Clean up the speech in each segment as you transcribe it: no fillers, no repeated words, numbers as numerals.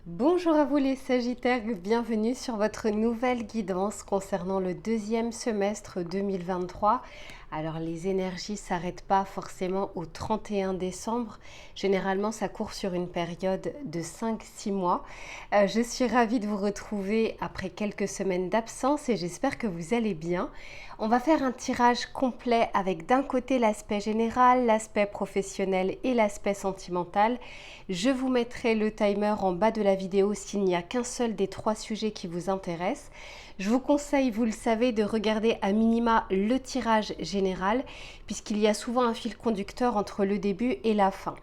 Bonjour à vous les Sagittaires, bienvenue sur votre nouvelle guidance concernant le deuxième semestre 2023. Alors les énergies ne s'arrêtent pas forcément au 31 décembre, généralement ça court sur une période de 5-6 mois. Je suis ravie de vous retrouver après quelques semaines d'absence et j'espère que vous allez bien. On va faire un tirage complet avec d'un côté l'aspect général, l'aspect professionnel et l'aspect sentimental. Je vous mettrai le timer en bas de la vidéo s'il n'y a qu'un seul des trois sujets qui vous intéressent. Je vous conseille, vous le savez, de regarder à minima le tirage général puisqu'il y a souvent un fil conducteur entre le début et la fin.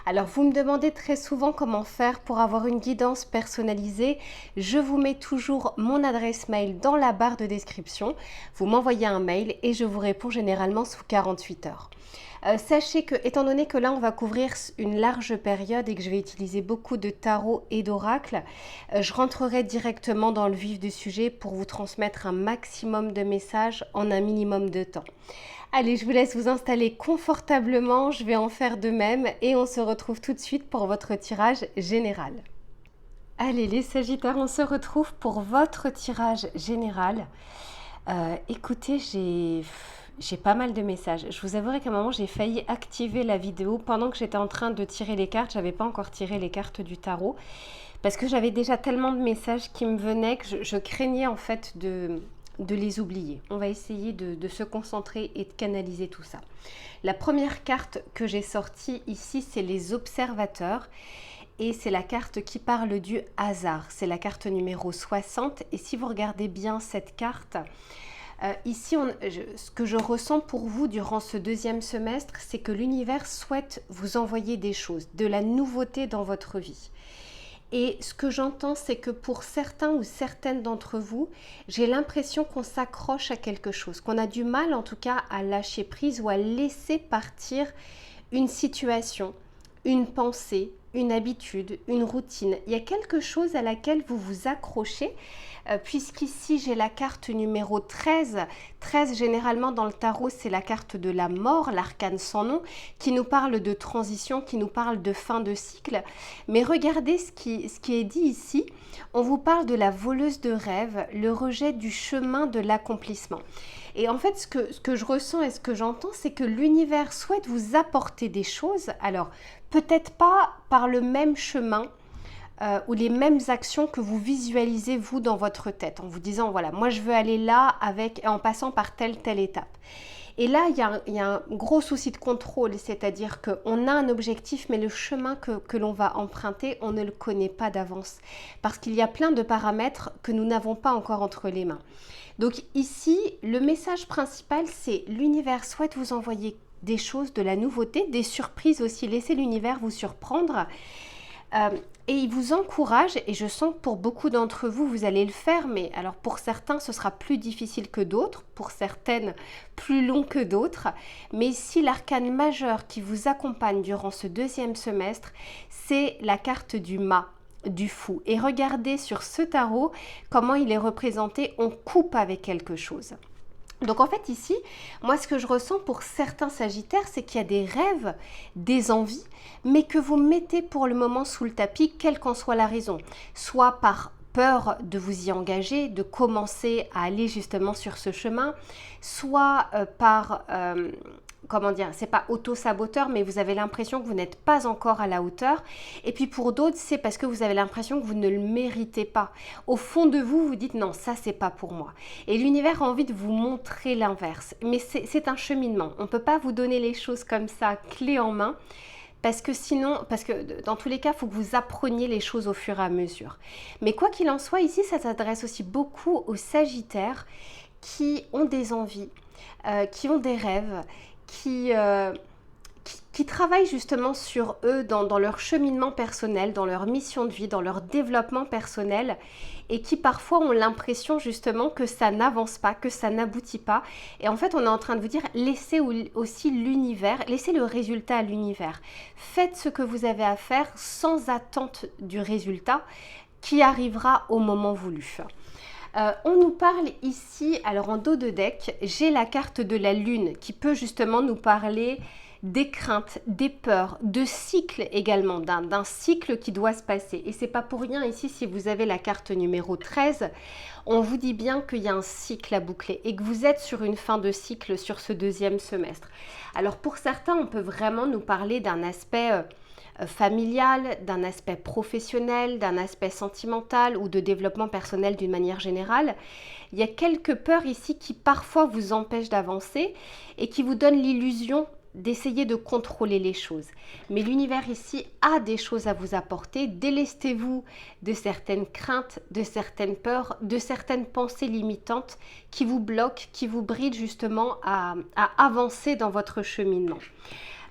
Alors vous me demandez très souvent comment faire pour avoir une guidance personnalisée. Je vous mets toujours mon adresse mail dans la barre de description. Vous m'envoyez un mail et je vous réponds généralement sous 48 heures. Sachez que, étant donné que là on va couvrir une large période et que je vais utiliser beaucoup de tarot et d'oracle, je rentrerai directement dans le vif du sujet pour vous transmettre un maximum de messages en un minimum de temps. Allez, je vous laisse vous installer confortablement, je vais en faire de même et on se retrouve tout de suite pour votre tirage général. Allez les Sagittaires, on se retrouve pour votre tirage général. Écoutez, j'ai pas mal de messages. Je vous avouerai qu'à un moment, j'ai failli activer la vidéo pendant que j'étais en train de tirer les cartes. J'avais pas encore tiré les cartes du tarot parce que j'avais déjà tellement de messages qui me venaient que je craignais en fait de les oublier. On va essayer de se concentrer et de canaliser tout ça. La première carte que j'ai sortie ici, c'est les observateurs. Et c'est la carte qui parle du hasard. C'est la carte numéro 60. Et si vous regardez bien cette carte, ici, ce que je ressens pour vous durant ce deuxième semestre, c'est que l'univers souhaite vous envoyer des choses, de la nouveauté dans votre vie. Et ce que j'entends, c'est que pour certains ou certaines d'entre vous, j'ai l'impression qu'on s'accroche à quelque chose, qu'on a du mal en tout cas à lâcher prise ou à laisser partir une situation, une pensée, une habitude, une routine. Il y a quelque chose à laquelle vous vous accrochez, puisqu'ici j'ai la carte numéro 13. 13 généralement dans le tarot, c'est la carte de la mort, l'arcane sans nom, qui nous parle de transition, qui nous parle de fin de cycle. Mais regardez ce qui est dit ici. On vous parle de la voleuse de rêves, le rejet du chemin de l'accomplissement. Et en fait, ce que je ressens et ce que j'entends, c'est que l'univers souhaite vous apporter des choses. Alors, peut-être pas par le même chemin ou les mêmes actions que vous visualisez vous dans votre tête, en vous disant, voilà, moi je veux aller là en passant par telle étape. Et là, il y a un gros souci de contrôle, c'est-à-dire qu'on a un objectif, mais le chemin que l'on va emprunter, on ne le connaît pas d'avance. Parce qu'il y a plein de paramètres que nous n'avons pas encore entre les mains. Donc ici, le message principal, c'est l'univers souhaite vous envoyer des choses, de la nouveauté, des surprises aussi. Laissez l'univers vous surprendre. Et il vous encourage, et je sens que pour beaucoup d'entre vous, vous allez le faire, mais alors pour certains, ce sera plus difficile que d'autres, pour certaines, plus long que d'autres. Mais ici, l'arcane majeur qui vous accompagne durant ce deuxième semestre, c'est la carte du mât, du fou. Et regardez sur ce tarot comment il est représenté, on coupe avec quelque chose. Donc en fait ici, moi ce que je ressens pour certains Sagittaires, c'est qu'il y a des rêves, des envies, mais que vous mettez pour le moment sous le tapis, quelle qu'en soit la raison. Soit par peur de vous y engager, de commencer à aller justement sur ce chemin, soit par... comment dire, c'est pas auto-saboteur, mais vous avez l'impression que vous n'êtes pas encore à la hauteur. Et puis pour d'autres, c'est parce que vous avez l'impression que vous ne le méritez pas. Au fond de vous, vous dites non, ça c'est pas pour moi. Et l'univers a envie de vous montrer l'inverse. Mais c'est un cheminement. On ne peut pas vous donner les choses comme ça, clé en main. Parce que dans tous les cas, il faut que vous appreniez les choses au fur et à mesure. Mais quoi qu'il en soit, ici, ça s'adresse aussi beaucoup aux Sagittaires qui ont des envies, qui ont des rêves, qui travaillent justement sur eux dans leur cheminement personnel, dans leur mission de vie, dans leur développement personnel et qui parfois ont l'impression justement que ça n'avance pas, que ça n'aboutit pas. Et en fait, on est en train de vous dire, laissez aussi l'univers, laissez le résultat à l'univers. Faites ce que vous avez à faire sans attente du résultat qui arrivera au moment voulu. On nous parle ici, alors en dos de deck, j'ai la carte de la lune qui peut justement nous parler des craintes, des peurs, de cycles également, d'un cycle qui doit se passer. Et c'est pas pour rien ici, si vous avez la carte numéro 13, on vous dit bien qu'il y a un cycle à boucler et que vous êtes sur une fin de cycle sur ce deuxième semestre. Alors pour certains, on peut vraiment nous parler d'un aspect familial, d'un aspect professionnel, d'un aspect sentimental ou de développement personnel d'une manière générale. Il y a quelques peurs ici qui parfois vous empêchent d'avancer et qui vous donnent l'illusion d'essayer de contrôler les choses. Mais l'univers ici a des choses à vous apporter. Délestez-vous de certaines craintes, de certaines peurs, de certaines pensées limitantes qui vous bloquent, qui vous brident justement à avancer dans votre cheminement.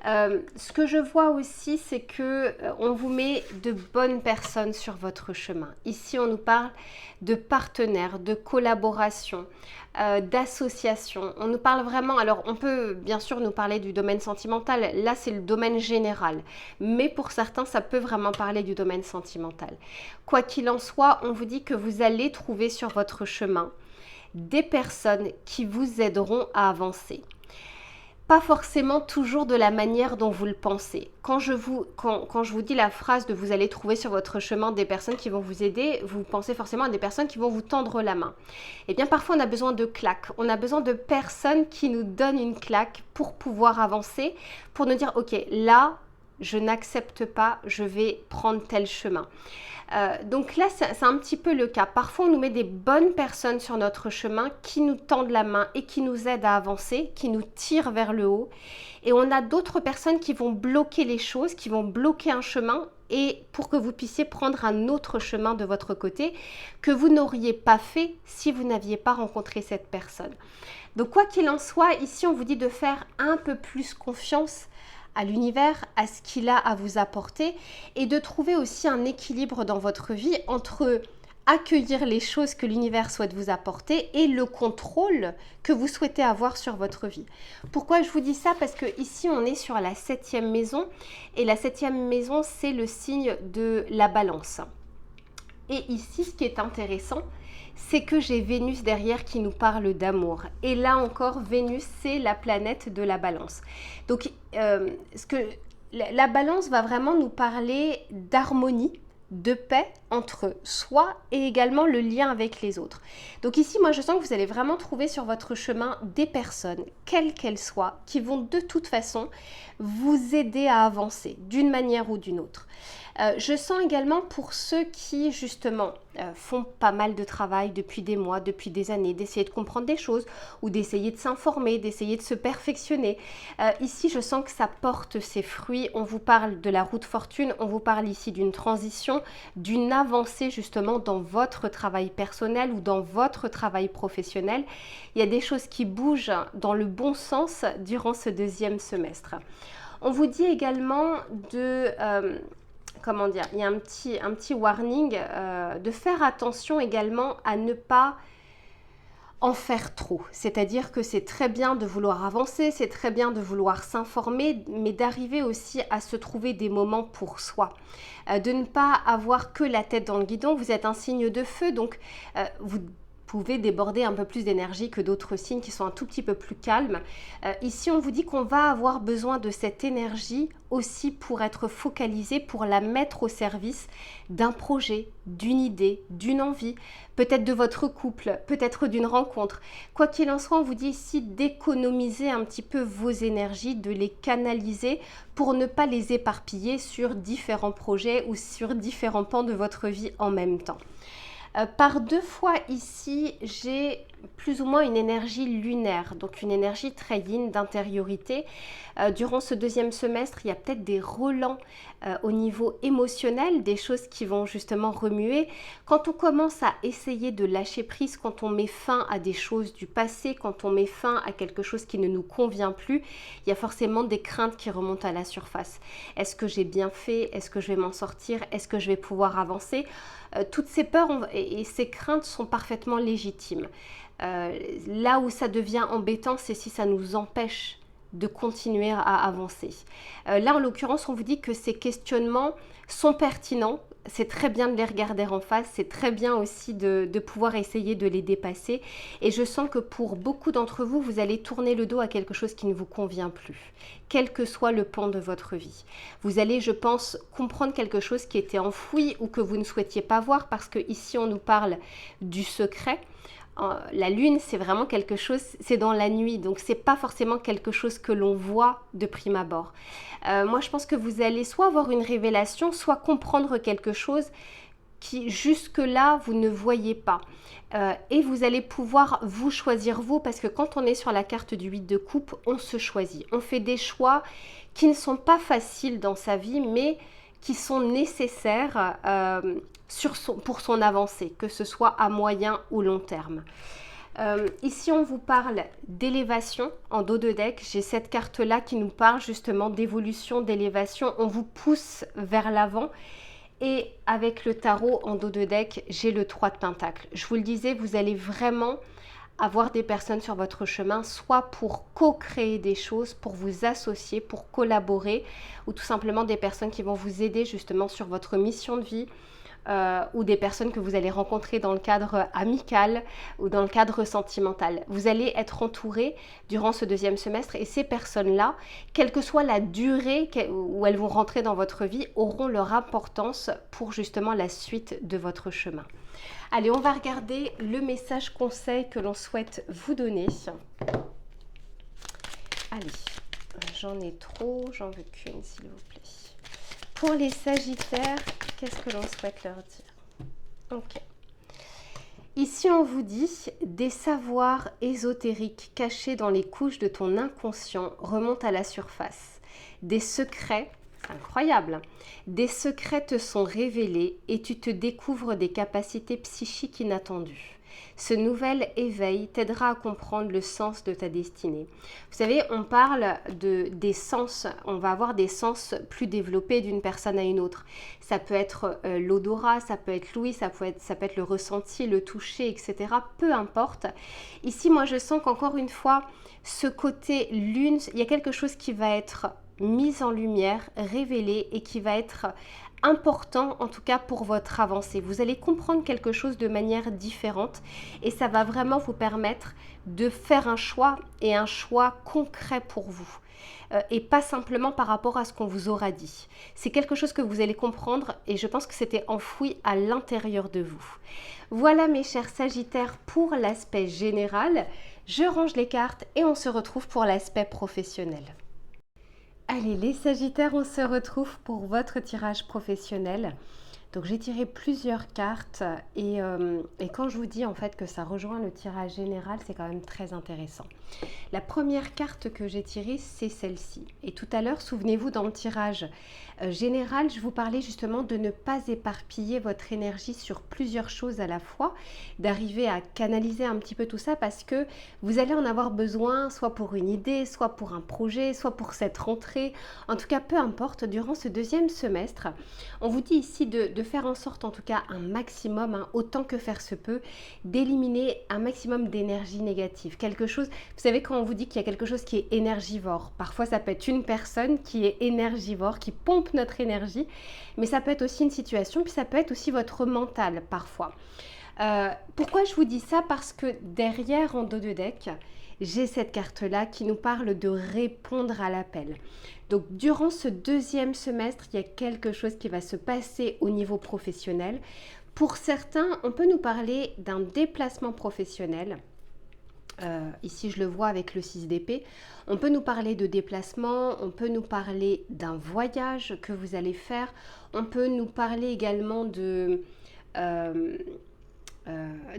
Ce que je vois aussi, c'est que on vous met de bonnes personnes sur votre chemin. Ici, on nous parle de partenaires, de collaboration, d'associations. On nous parle vraiment, alors on peut bien sûr nous parler du domaine sentimental, là c'est le domaine général, mais pour certains, ça peut vraiment parler du domaine sentimental. Quoi qu'il en soit, on vous dit que vous allez trouver sur votre chemin des personnes qui vous aideront à avancer. Pas forcément toujours de la manière dont vous le pensez. Quand je vous dis la phrase de vous allez trouver sur votre chemin des personnes qui vont vous aider, vous pensez forcément à des personnes qui vont vous tendre la main. Eh bien parfois on a besoin de claques, on a besoin de personnes qui nous donnent une claque pour pouvoir avancer, pour nous dire ok là je n'accepte pas, je vais prendre tel chemin. Donc là, c'est un petit peu le cas. Parfois, on nous met des bonnes personnes sur notre chemin qui nous tendent la main et qui nous aident à avancer, qui nous tirent vers le haut. Et on a d'autres personnes qui vont bloquer les choses, qui vont bloquer un chemin et pour que vous puissiez prendre un autre chemin de votre côté que vous n'auriez pas fait si vous n'aviez pas rencontré cette personne. Donc quoi qu'il en soit, ici, on vous dit de faire un peu plus confiance à l'univers, à ce qu'il a à vous apporter et de trouver aussi un équilibre dans votre vie entre accueillir les choses que l'univers souhaite vous apporter et le contrôle que vous souhaitez avoir sur votre vie. Pourquoi je vous dis ça? Parce que ici on est sur la 7e maison et la 7e maison c'est le signe de la balance. Et ici ce qui est intéressant, c'est que j'ai Vénus derrière qui nous parle d'amour. Et là encore, Vénus, c'est la planète de la balance. Donc, la balance va vraiment nous parler d'harmonie, de paix entre soi et également le lien avec les autres. Donc ici, moi, je sens que vous allez vraiment trouver sur votre chemin des personnes, quelles qu'elles soient, qui vont de toute façon vous aider à avancer d'une manière ou d'une autre. Je sens également pour ceux qui justement font pas mal de travail depuis des mois, depuis des années, d'essayer de comprendre des choses ou d'essayer de s'informer, d'essayer de se perfectionner. Ici, je sens que ça porte ses fruits. On vous parle de la roue de fortune, on vous parle ici d'une transition, d'une avancée justement dans votre travail personnel ou dans votre travail professionnel. Il y a des choses qui bougent dans le bon sens durant ce deuxième semestre. On vous dit également de... il y a un petit warning de faire attention également à ne pas en faire trop. C'est-à-dire que c'est très bien de vouloir avancer, c'est très bien de vouloir s'informer, mais d'arriver aussi à se trouver des moments pour soi. De ne pas avoir que la tête dans le guidon. Vous êtes un signe de feu, donc vous pouvez déborder un peu plus d'énergie que d'autres signes qui sont un tout petit peu plus calmes. Ici, on vous dit qu'on va avoir besoin de cette énergie aussi pour être focalisé, pour la mettre au service d'un projet, d'une idée, d'une envie, peut-être de votre couple, peut-être d'une rencontre. Quoi qu'il en soit, on vous dit ici d'économiser un petit peu vos énergies, de les canaliser pour ne pas les éparpiller sur différents projets ou sur différents pans de votre vie en même temps. Par deux fois ici, j'ai plus ou moins une énergie lunaire, donc une énergie très yin d'intériorité. Durant ce deuxième semestre, il y a peut-être des relents au niveau émotionnel, des choses qui vont justement remuer. Quand on commence à essayer de lâcher prise, quand on met fin à des choses du passé, quand on met fin à quelque chose qui ne nous convient plus, il y a forcément des craintes qui remontent à la surface. Est-ce que j'ai bien fait? Est-ce que je vais m'en sortir? Est-ce que je vais pouvoir avancer? Toutes ces peurs et ces craintes sont parfaitement légitimes. Là où ça devient embêtant, c'est si ça nous empêche de continuer à avancer. Là, en l'occurrence, on vous dit que ces questionnements sont pertinents. C'est très bien de les regarder en face, c'est très bien aussi de pouvoir essayer de les dépasser. Et je sens que pour beaucoup d'entre vous, vous allez tourner le dos à quelque chose qui ne vous convient plus, quel que soit le pan de votre vie. Vous allez, je pense, comprendre quelque chose qui était enfoui ou que vous ne souhaitiez pas voir, parce que ici on nous parle du secret. La lune, c'est vraiment quelque chose, c'est dans la nuit, donc c'est pas forcément quelque chose que l'on voit de prime abord. Moi, je pense que vous allez soit avoir une révélation, soit comprendre quelque chose qui jusque-là, vous ne voyez pas. Et vous allez pouvoir vous choisir vous, parce que quand on est sur la carte du 8 de coupe, on se choisit. On fait des choix qui ne sont pas faciles dans sa vie, mais qui sont nécessaires pour son avancée, que ce soit à moyen ou long terme. Ici, on vous parle d'élévation en dos de deck. J'ai cette carte-là qui nous parle justement d'évolution, d'élévation. On vous pousse vers l'avant. Et avec le tarot en dos de deck, j'ai le 3 de Pentacle. Je vous le disais, vous allez vraiment avoir des personnes sur votre chemin, soit pour co-créer des choses, pour vous associer, pour collaborer, ou tout simplement des personnes qui vont vous aider justement sur votre mission de vie, ou des personnes que vous allez rencontrer dans le cadre amical ou dans le cadre sentimental. Vous allez être entouré durant ce deuxième semestre, et ces personnes-là, quelle que soit la durée où elles vont rentrer dans votre vie, auront leur importance pour justement la suite de votre chemin. Allez, on va regarder le message conseil que l'on souhaite vous donner. Allez, j'en ai trop, j'en veux qu'une s'il vous plaît. Pour les Sagittaires, qu'est-ce que l'on souhaite leur dire? Ok. Ici, on vous dit des savoirs ésotériques cachés dans les couches de ton inconscient remontent à la surface. Des secrets, incroyable, des secrets te sont révélés et tu te découvres des capacités psychiques inattendues. Ce nouvel éveil t'aidera à comprendre le sens de ta destinée. Vous savez, on parle des sens, on va avoir des sens plus développés d'une personne à une autre. Ça peut être l'odorat, ça peut être l'ouïe, ça peut être le ressenti, le toucher, etc. Peu importe. Ici, moi, je sens qu'encore une fois, ce côté lune, il y a quelque chose qui va être mis en lumière, révélé, et qui va être important en tout cas pour votre avancée. Vous allez comprendre quelque chose de manière différente, et ça va vraiment vous permettre de faire un choix, et un choix concret pour vous. Et pas simplement par rapport à ce qu'on vous aura dit. C'est quelque chose que vous allez comprendre, et je pense que c'était enfoui à l'intérieur de vous. Voilà mes chers Sagittaires pour l'aspect général. Je range les cartes et on se retrouve pour l'aspect professionnel. Allez les Sagittaires, on se retrouve pour votre tirage professionnel. Donc j'ai tiré plusieurs cartes, et quand je vous dis en fait que ça rejoint le tirage général, c'est quand même très intéressant. La première carte que j'ai tirée, c'est celle-ci. Et tout à l'heure, souvenez-vous, dans le tirage général, je vous parlais justement de ne pas éparpiller votre énergie sur plusieurs choses à la fois, d'arriver à canaliser un petit peu tout ça, parce que vous allez en avoir besoin, soit pour une idée, soit pour un projet, soit pour cette rentrée. En tout cas, peu importe, durant ce deuxième semestre, on vous dit ici de faire en sorte, en tout cas un maximum, autant que faire se peut, d'éliminer un maximum d'énergie négative. Quelque chose, vous savez, quand on vous dit qu'il y a quelque chose qui est énergivore, parfois ça peut être une personne qui est énergivore, qui pompe notre énergie, mais ça peut être aussi une situation, puis ça peut être aussi votre mental parfois. Pourquoi je vous dis ça? Parce que derrière, en dos de deck, j'ai cette carte-là qui nous parle de répondre à l'appel. Donc, durant ce deuxième semestre, il y a quelque chose qui va se passer au niveau professionnel. Pour certains, on peut nous parler d'un déplacement professionnel. Ici, je le vois avec le 6 d'épée. On peut nous parler de déplacement, on peut nous parler d'un voyage que vous allez faire. On peut nous parler également de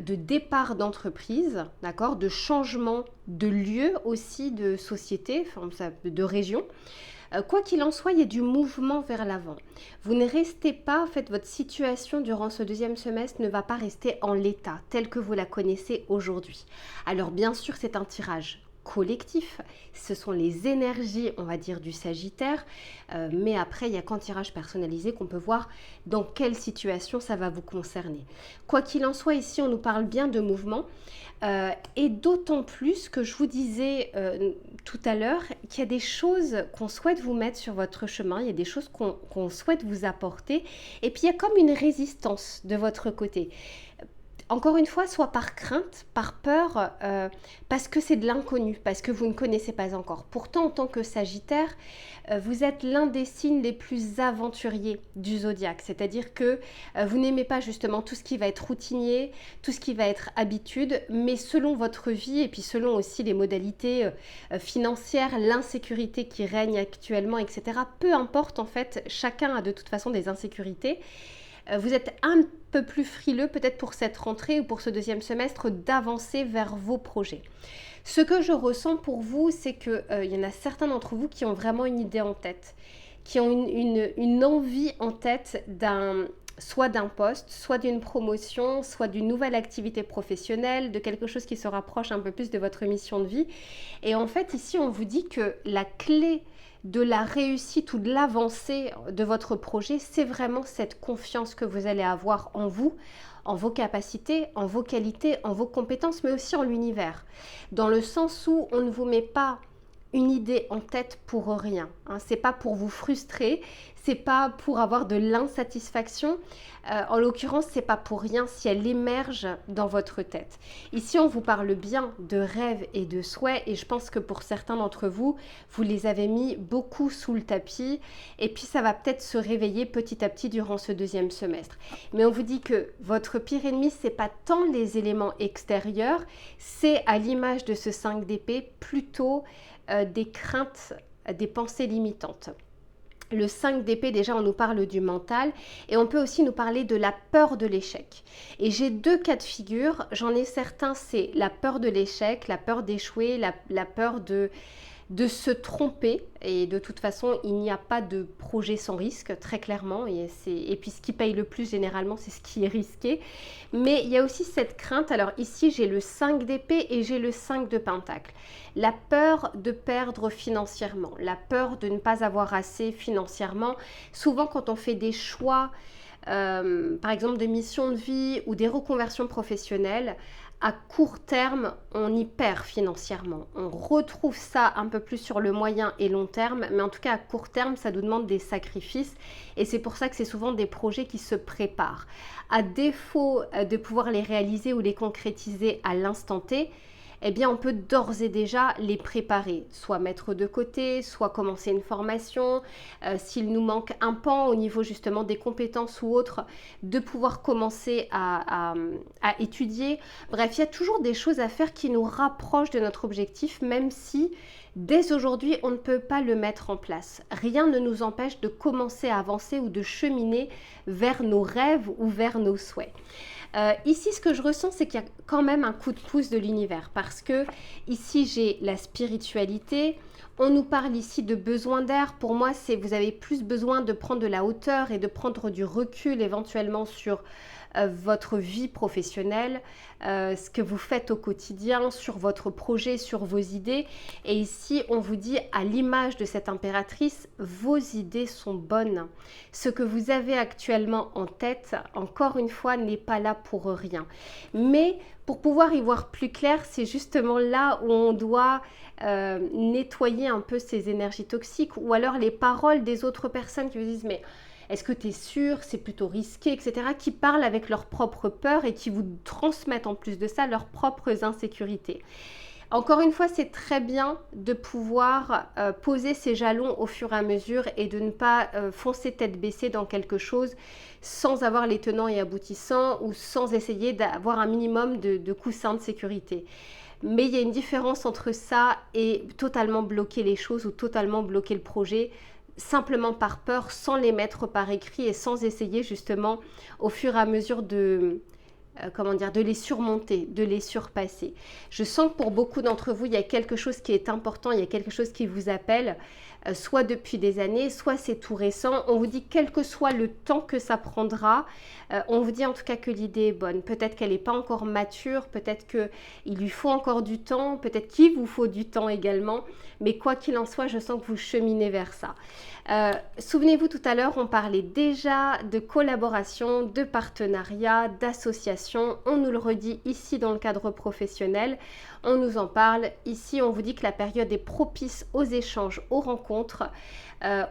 départ d'entreprise, d'accord, de changement de lieu aussi, de société, enfin, de région. Quoi qu'il en soit, il y a du mouvement vers l'avant. Vous ne restez pas, en fait, votre situation durant ce deuxième semestre ne va pas rester en l'état tel que vous la connaissez aujourd'hui. Alors bien sûr, c'est un tirage collectif, ce sont les énergies, on va dire, du Sagittaire, mais après, il y a qu'en tirage personnalisé qu'on peut voir dans quelle situation ça va vous concerner. Quoi qu'il en soit, ici, on nous parle bien de mouvement, et d'autant plus que je vous disais tout à l'heure qu'il y a des choses qu'on souhaite vous mettre sur votre chemin, il y a des choses qu'on souhaite vous apporter, et puis il y a comme une résistance de votre côté. Encore une fois, soit par crainte, par peur, parce que c'est de l'inconnu, parce que vous ne connaissez pas encore. Pourtant, en tant que Sagittaire, vous êtes l'un des signes les plus aventuriers du zodiaque. C'est-à-dire que vous n'aimez pas justement tout ce qui va être routinier, tout ce qui va être habitude, mais selon votre vie et puis selon aussi les modalités financières, l'insécurité qui règne actuellement, etc. Peu importe en fait, chacun a de toute façon des insécurités. Vous êtes un peu plus frileux peut-être pour cette rentrée ou pour ce deuxième semestre d'avancer vers vos projets. Ce que je ressens pour vous, c'est qu'il y en a certains d'entre vous qui ont vraiment une idée en tête, qui ont une envie en tête soit d'un poste, soit d'une promotion, soit d'une nouvelle activité professionnelle, de quelque chose qui se rapproche un peu plus de votre mission de vie. Et en fait, ici, on vous dit que la clé de la réussite ou de l'avancée de votre projet, c'est vraiment cette confiance que vous allez avoir en vous, en vos capacités, en vos qualités, en vos compétences, mais aussi en l'univers. Dans le sens où on ne vous met pas une idée en tête pour rien. C'est pas pour vous frustrer, c'est pas pour avoir de l'insatisfaction. En l'occurrence, c'est pas pour rien si elle émerge dans votre tête. Ici, on vous parle bien de rêves et de souhaits, et je pense que pour certains d'entre vous, vous les avez mis beaucoup sous le tapis, et puis ça va peut-être se réveiller petit à petit durant ce deuxième semestre. Mais on vous dit que votre pire ennemi, c'est pas tant les éléments extérieurs, c'est à l'image de ce 5 d'épée, plutôt des craintes, des pensées limitantes. Le 5 d'épée, déjà, on nous parle du mental et on peut aussi nous parler de la peur de l'échec. Et j'ai deux cas de figure. J'en ai certains, c'est la peur de l'échec, la peur d'échouer, la peur de se tromper. Et de toute façon, il n'y a pas de projet sans risque, très clairement. Et puis ce qui paye le plus, généralement, c'est ce qui est risqué. Mais il y a aussi cette crainte. Alors ici, j'ai le 5 d'épée et j'ai le 5 de pentacle. La peur de perdre financièrement, la peur de ne pas avoir assez financièrement. Souvent, quand on fait des choix, par exemple de mission de vie ou des reconversions professionnelles, à court terme, on y perd financièrement. On retrouve ça un peu plus sur le moyen et long terme, mais en tout cas à court terme, ça nous demande des sacrifices et c'est pour ça que c'est souvent des projets qui se préparent. À défaut de pouvoir les réaliser ou les concrétiser à l'instant T, eh bien on peut d'ores et déjà les préparer, soit mettre de côté, soit commencer une formation, s'il nous manque un pan au niveau justement des compétences ou autres, de pouvoir commencer à étudier. Bref, il y a toujours des choses à faire qui nous rapprochent de notre objectif, même si dès aujourd'hui on ne peut pas le mettre en place. Rien ne nous empêche de commencer à avancer ou de cheminer vers nos rêves ou vers nos souhaits. Ici, ce que je ressens, c'est qu'il y a quand même un coup de pouce de l'univers parce que ici, j'ai la spiritualité. On nous parle ici de besoin d'air. Pour moi, c'est vous avez plus besoin de prendre de la hauteur et de prendre du recul éventuellement sur votre vie professionnelle, ce que vous faites au quotidien, sur votre projet, sur vos idées. Et ici, on vous dit, à l'image de cette impératrice, vos idées sont bonnes. Ce que vous avez actuellement en tête, encore une fois, n'est pas là pour rien. Mais pour pouvoir y voir plus clair, c'est justement là où on doit nettoyer un peu ces énergies toxiques ou alors les paroles des autres personnes qui vous disent « mais est-ce que tu es sûr, c'est plutôt risqué, etc. » qui parlent avec leurs propres peurs et qui vous transmettent en plus de ça leurs propres insécurités. Encore une fois, c'est très bien de pouvoir poser ses jalons au fur et à mesure et de ne pas foncer tête baissée dans quelque chose sans avoir les tenants et aboutissants ou sans essayer d'avoir un minimum de coussins de sécurité. Mais il y a une différence entre ça et totalement bloquer les choses ou totalement bloquer le projet simplement par peur, sans les mettre par écrit et sans essayer justement au fur et à mesure de les surmonter, de les surpasser. Je sens que pour beaucoup d'entre vous, il y a quelque chose qui est important, il y a quelque chose qui vous appelle. soit depuis des années, soit c'est tout récent. On vous dit quel que soit le temps que ça prendra, on vous dit en tout cas que l'idée est bonne. Peut-être qu'elle n'est pas encore mature, peut-être qu'il lui faut encore du temps, peut-être qu'il vous faut du temps également, mais quoi qu'il en soit, je sens que vous cheminez vers ça. Souvenez-vous, tout à l'heure, on parlait déjà de collaboration, de partenariat, d'association. On nous le redit ici dans le cadre professionnel. On nous en parle. Ici, on vous dit que la période est propice aux échanges, aux rencontres,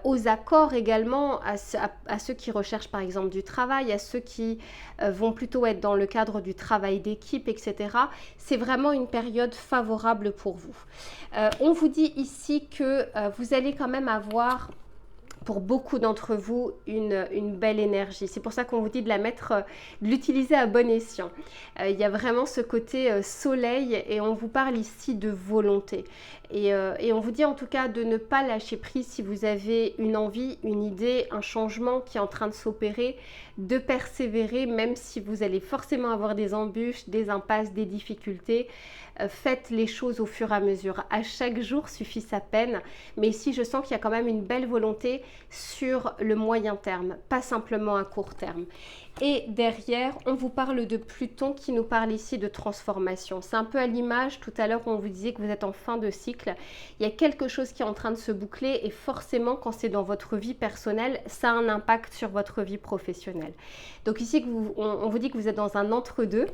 aux accords également, à ceux qui recherchent par exemple du travail, à ceux qui vont plutôt être dans le cadre du travail d'équipe, etc. C'est vraiment une période favorable pour vous. On vous dit ici que vous allez quand même avoir, pour beaucoup d'entre vous, une belle énergie. C'est pour ça qu'on vous dit de l'utiliser à bon escient. Il y a vraiment ce côté soleil et on vous parle ici de volonté. Et on vous dit en tout cas de ne pas lâcher prise si vous avez une envie, une idée, un changement qui est en train de s'opérer, de persévérer même si vous allez forcément avoir des embûches, des impasses, des difficultés. Faites les choses au fur et à mesure. À chaque jour suffit sa peine. Mais ici, je sens qu'il y a quand même une belle volonté sur le moyen terme, pas simplement à court terme. Et derrière, on vous parle de Pluton qui nous parle ici de transformation. C'est un peu à l'image, tout à l'heure, on vous disait que vous êtes en fin de cycle. Il y a quelque chose qui est en train de se boucler et forcément, quand c'est dans votre vie personnelle, ça a un impact sur votre vie professionnelle. Donc ici, on vous dit que vous êtes dans un entre-deux,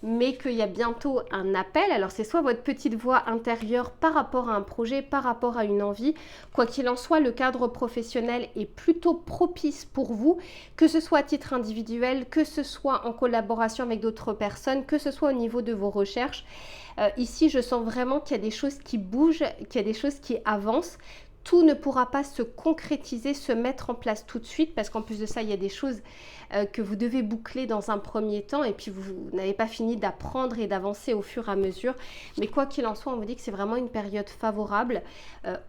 mais qu'il y a bientôt un appel. Alors c'est soit votre petite voix intérieure par rapport à un projet, par rapport à une envie. Quoi qu'il en soit, le cadre professionnel est plutôt propice pour vous, que ce soit à titre individuel, que ce soit en collaboration avec d'autres personnes, que ce soit au niveau de vos recherches. Ici, je sens vraiment qu'il y a des choses qui bougent, qu'il y a des choses qui avancent. Tout ne pourra pas se concrétiser, se mettre en place tout de suite parce qu'en plus de ça, il y a des choses que vous devez boucler dans un premier temps et puis vous n'avez pas fini d'apprendre et d'avancer au fur et à mesure. Mais quoi qu'il en soit, on vous dit que c'est vraiment une période favorable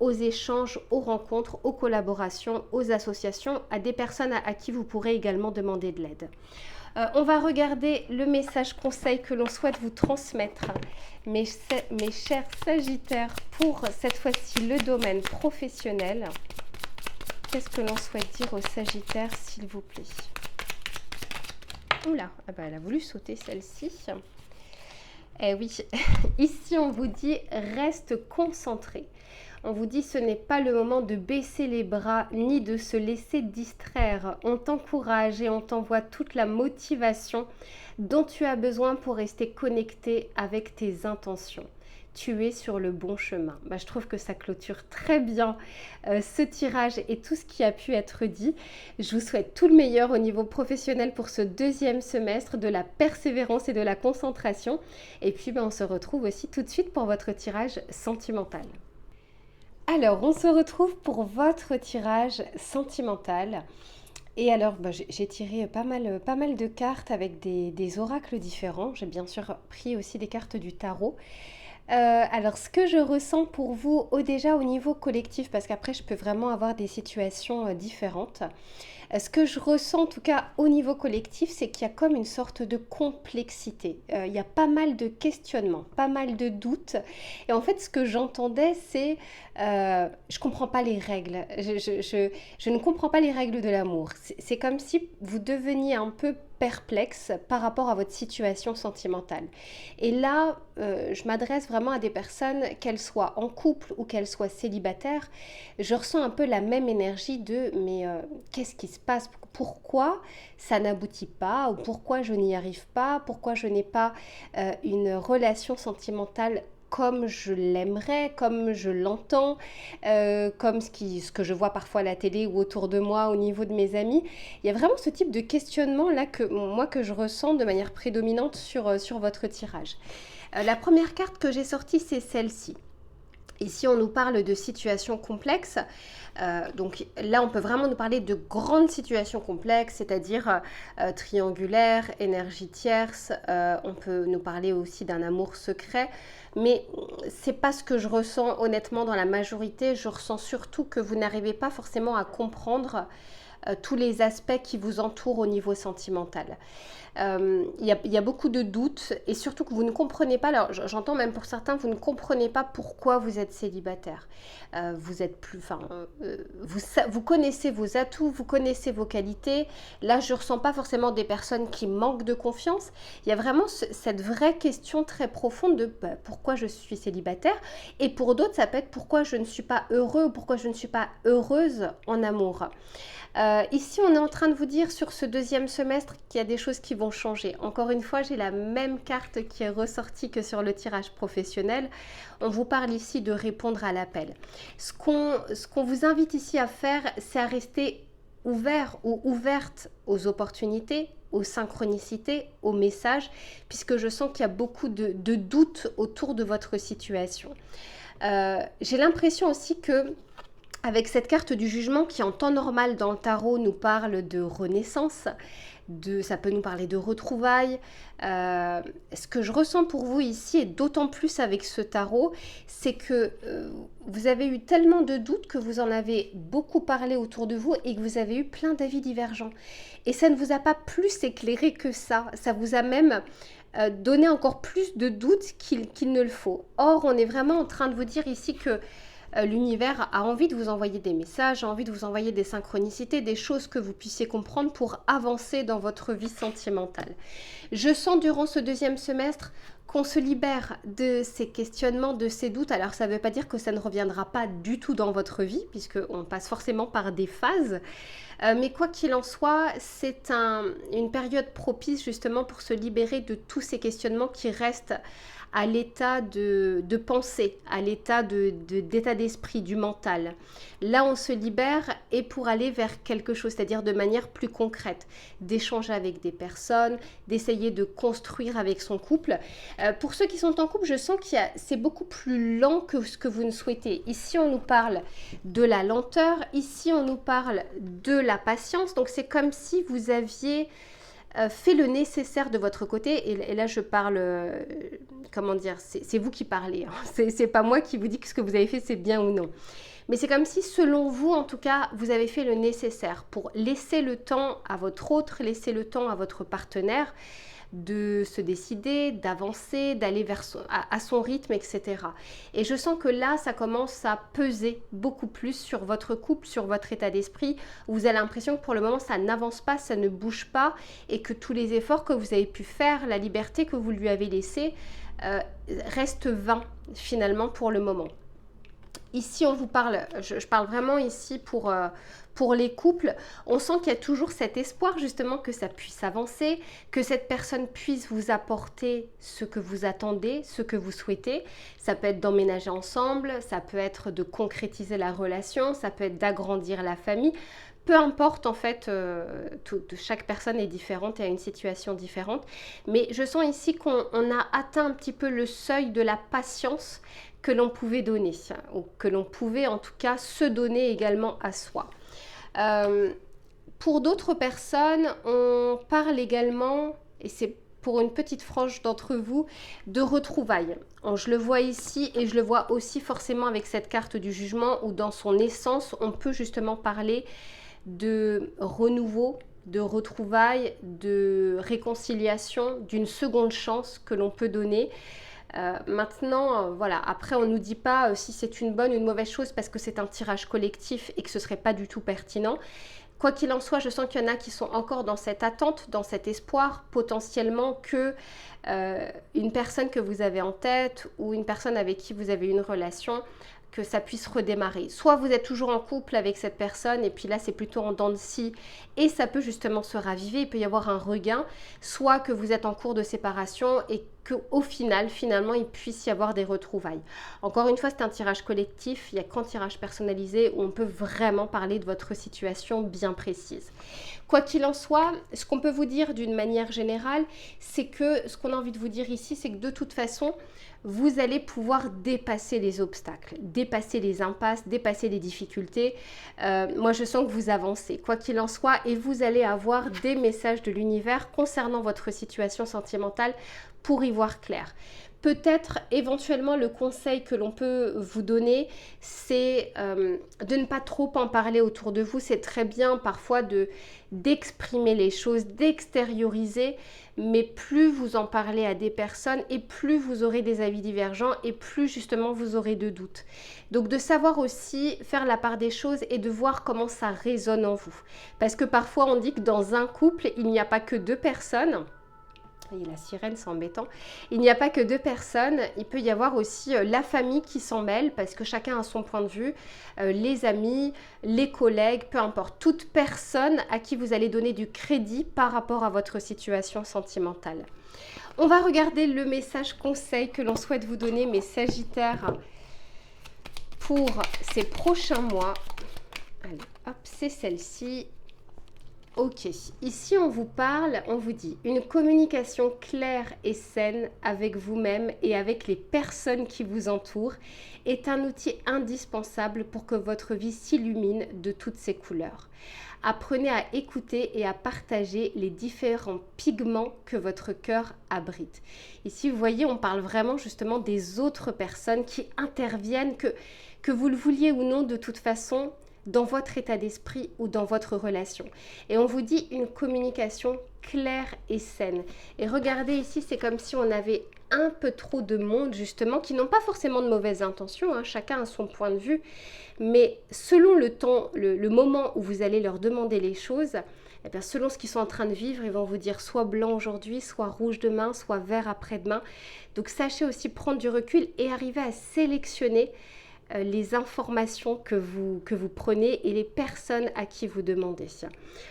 aux échanges, aux rencontres, aux collaborations, aux associations, à des personnes à qui vous pourrez également demander de l'aide. On va regarder le message conseil que l'on souhaite vous transmettre, mes chers Sagittaires, pour cette fois-ci le domaine professionnel. Qu'est-ce que l'on souhaite dire aux Sagittaires, s'il vous plaît? Oula, ah bah elle a voulu sauter celle-ci. Eh oui, ici on vous dit reste concentré. On vous dit ce n'est pas le moment de baisser les bras ni de se laisser distraire. On t'encourage et on t'envoie toute la motivation dont tu as besoin pour rester connecté avec tes intentions. Tu es sur le bon chemin. Je trouve que ça clôture très bien ce tirage et tout ce qui a pu être dit. Je vous souhaite tout le meilleur au niveau professionnel pour ce deuxième semestre, de la persévérance et de la concentration. Et puis on se retrouve aussi tout de suite pour votre tirage sentimental. Alors, on se retrouve pour votre tirage sentimental. Et alors, j'ai tiré pas mal de cartes avec des oracles différents. J'ai bien sûr pris aussi des cartes du tarot. Alors, ce que je ressens pour vous, déjà au niveau collectif, parce qu'après, je peux vraiment avoir des situations différentes. Ce que je ressens, en tout cas au niveau collectif, c'est qu'il y a comme une sorte de complexité. Il y a pas mal de questionnements, pas mal de doutes. Et en fait, ce que j'entendais, c'est je comprends pas les règles. Je ne comprends pas les règles de l'amour. C'est comme si vous deveniez un peu perplexe par rapport à votre situation sentimentale. Et là, je m'adresse vraiment à des personnes, qu'elles soient en couple ou qu'elles soient célibataires. Je ressens un peu la même énergie de mais qu'est-ce qui se passe? Pourquoi ça n'aboutit pas? Ou pourquoi je n'y arrive pas? Pourquoi je n'ai pas une relation sentimentale comme je l'aimerais, comme je l'entends, comme ce que je vois parfois à la télé ou autour de moi au niveau de mes amis. Il y a vraiment ce type de questionnement là que je ressens de manière prédominante sur votre tirage. La première carte que j'ai sortie, c'est celle-ci. Ici, on nous parle de situations complexes. Donc là, on peut vraiment nous parler de grandes situations complexes, c'est-à-dire triangulaires, énergie tierce. On peut nous parler aussi d'un amour secret. Mais c'est pas ce que je ressens honnêtement dans la majorité. Je ressens surtout que vous n'arrivez pas forcément à comprendre tous les aspects qui vous entourent au niveau sentimental. Il y a beaucoup de doutes et surtout que vous ne comprenez pas, alors j'entends même pour certains, vous ne comprenez pas pourquoi vous êtes célibataire. Vous êtes plus, enfin, vous connaissez vos atouts, vous connaissez vos qualités. Là, je ne ressens pas forcément des personnes qui manquent de confiance. Il y a vraiment cette vraie question très profonde de pourquoi je suis célibataire. Et pour d'autres, ça peut être pourquoi je ne suis pas heureux ou pourquoi je ne suis pas heureuse en amour. Ici, on est en train de vous dire sur ce deuxième semestre qu'il y a des choses qui vont changer. Encore une fois, j'ai la même carte qui est ressortie que sur le tirage professionnel. On vous parle ici de répondre à l'appel. Ce qu'on vous invite ici à faire, c'est à rester ouvert ou ouverte aux opportunités, aux synchronicités, aux messages, puisque je sens qu'il y a beaucoup de doutes autour de votre situation. J'ai l'impression aussi que avec cette carte du jugement qui en temps normal dans le tarot nous parle de renaissance, ça peut nous parler de retrouvailles. Ce que je ressens pour vous ici, et d'autant plus avec ce tarot, c'est que vous avez eu tellement de doutes que vous en avez beaucoup parlé autour de vous et que vous avez eu plein d'avis divergents. Et ça ne vous a pas plus éclairé que ça. Ça vous a même donné encore plus de doutes qu'il ne le faut. Or, on est vraiment en train de vous dire ici que l'univers a envie de vous envoyer des messages, a envie de vous envoyer des synchronicités, des choses que vous puissiez comprendre pour avancer dans votre vie sentimentale. Je sens durant ce deuxième semestre qu'on se libère de ces questionnements, de ces doutes. Alors ça ne veut pas dire que ça ne reviendra pas du tout dans votre vie, puisqu'on passe forcément par des phases. Mais quoi qu'il en soit, c'est une période propice justement pour se libérer de tous ces questionnements qui restent à l'état de pensée, à l'état d'état d'esprit, du mental. Là, on se libère et pour aller vers quelque chose, c'est-à-dire de manière plus concrète, d'échanger avec des personnes, d'essayer de construire avec son couple. Pour ceux qui sont en couple, je sens que c'est beaucoup plus lent que ce que vous ne souhaitez. Ici, on nous parle de la lenteur, ici, on nous parle de la patience. Donc, c'est comme si vous aviez fait le nécessaire de votre côté, et là je parle, comment dire, c'est vous qui parlez, hein. C'est pas moi qui vous dis que ce que vous avez fait c'est bien ou non. Mais c'est comme si selon vous, en tout cas, vous avez fait le nécessaire pour laisser le temps à votre autre, laisser le temps à votre partenaire de se décider, d'avancer, d'aller vers à son rythme, etc. Et je sens que là, ça commence à peser beaucoup plus sur votre couple, sur votre état d'esprit. Vous avez l'impression que pour le moment, ça n'avance pas, ça ne bouge pas et que tous les efforts que vous avez pu faire, la liberté que vous lui avez laissée, restent vains finalement pour le moment. Ici, on vous parle, je parle vraiment ici pour les couples, on sent qu'il y a toujours cet espoir justement que ça puisse avancer, que cette personne puisse vous apporter ce que vous attendez, ce que vous souhaitez. Ça peut être d'emménager ensemble, ça peut être de concrétiser la relation, ça peut être d'agrandir la famille. Peu importe, en fait, chaque personne est différente et a une situation différente. Mais je sens ici qu'on a atteint un petit peu le seuil de la patience que l'on pouvait donner, ou que l'on pouvait en tout cas se donner également à soi. Pour d'autres personnes, on parle également, et c'est pour une petite frange d'entre vous, de retrouvailles. Je le vois ici et je le vois aussi forcément avec cette carte du jugement où dans son essence, on peut justement parler de renouveau, de retrouvailles, de réconciliation, d'une seconde chance que l'on peut donner. Maintenant, voilà, après on ne nous dit pas si c'est une bonne ou une mauvaise chose parce que c'est un tirage collectif et que ce ne serait pas du tout pertinent. Quoi qu'il en soit, je sens qu'il y en a qui sont encore dans cette attente, dans cet espoir potentiellement que une personne que vous avez en tête ou une personne avec qui vous avez une relation, que ça puisse redémarrer. Soit vous êtes toujours en couple avec cette personne et puis là c'est plutôt en dents de scie et ça peut justement se raviver, il peut y avoir un regain, soit que vous êtes en cours de séparation et qu'au final, finalement, il puisse y avoir des retrouvailles. Encore une fois, c'est un tirage collectif, il n'y a qu'un tirage personnalisé où on peut vraiment parler de votre situation bien précise. Quoi qu'il en soit, ce qu'on peut vous dire d'une manière générale, c'est que ce qu'on a envie de vous dire ici, c'est que de toute façon, vous allez pouvoir dépasser les obstacles, dépasser les impasses, dépasser les difficultés. Moi, je sens que vous avancez, quoi qu'il en soit, et vous allez avoir des messages de l'univers concernant votre situation sentimentale pour y y voir clair. Peut-être éventuellement le conseil que l'on peut vous donner, c'est de ne pas trop en parler autour de vous. C'est très bien parfois d'exprimer les choses, d'extérioriser, mais plus vous en parlez à des personnes et plus vous aurez des avis divergents et plus justement vous aurez de doutes. Donc de savoir aussi faire la part des choses et de voir comment ça résonne en vous. Parce que parfois on dit que dans un couple, il n'y a pas que deux personnes. Et la sirène, c'est embêtant. Il n'y a pas que deux personnes, il peut y avoir aussi la famille qui s'en mêle parce que chacun a son point de vue, les amis, les collègues, peu importe, toute personne à qui vous allez donner du crédit par rapport à votre situation sentimentale. On va regarder le message conseil que l'on souhaite vous donner, mes Sagittaires, pour ces prochains mois. Allez, hop, c'est celle-ci. Ok, ici on vous parle, on vous dit une communication claire et saine avec vous-même et avec les personnes qui vous entourent est un outil indispensable pour que votre vie s'illumine de toutes ses couleurs. Apprenez à écouter et à partager les différents pigments que votre cœur abrite. Ici, vous voyez, on parle vraiment justement des autres personnes qui interviennent, que vous le vouliez ou non de toute façon, dans votre état d'esprit ou dans votre relation. Et on vous dit une communication claire et saine. Et regardez ici, c'est comme si on avait un peu trop de monde justement, qui n'ont pas forcément de mauvaises intentions, hein, chacun a son point de vue, mais selon le temps, le moment où vous allez leur demander les choses, eh bien, selon ce qu'ils sont en train de vivre, ils vont vous dire soit blanc aujourd'hui, soit rouge demain, soit vert après-demain. Donc sachez aussi prendre du recul et arriver à sélectionner les informations que vous prenez et les personnes à qui vous demandez.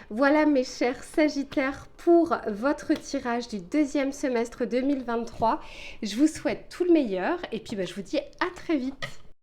Voilà mes chers Sagittaires pour votre tirage du deuxième semestre 2023. Je vous souhaite tout le meilleur et puis je vous dis à très vite.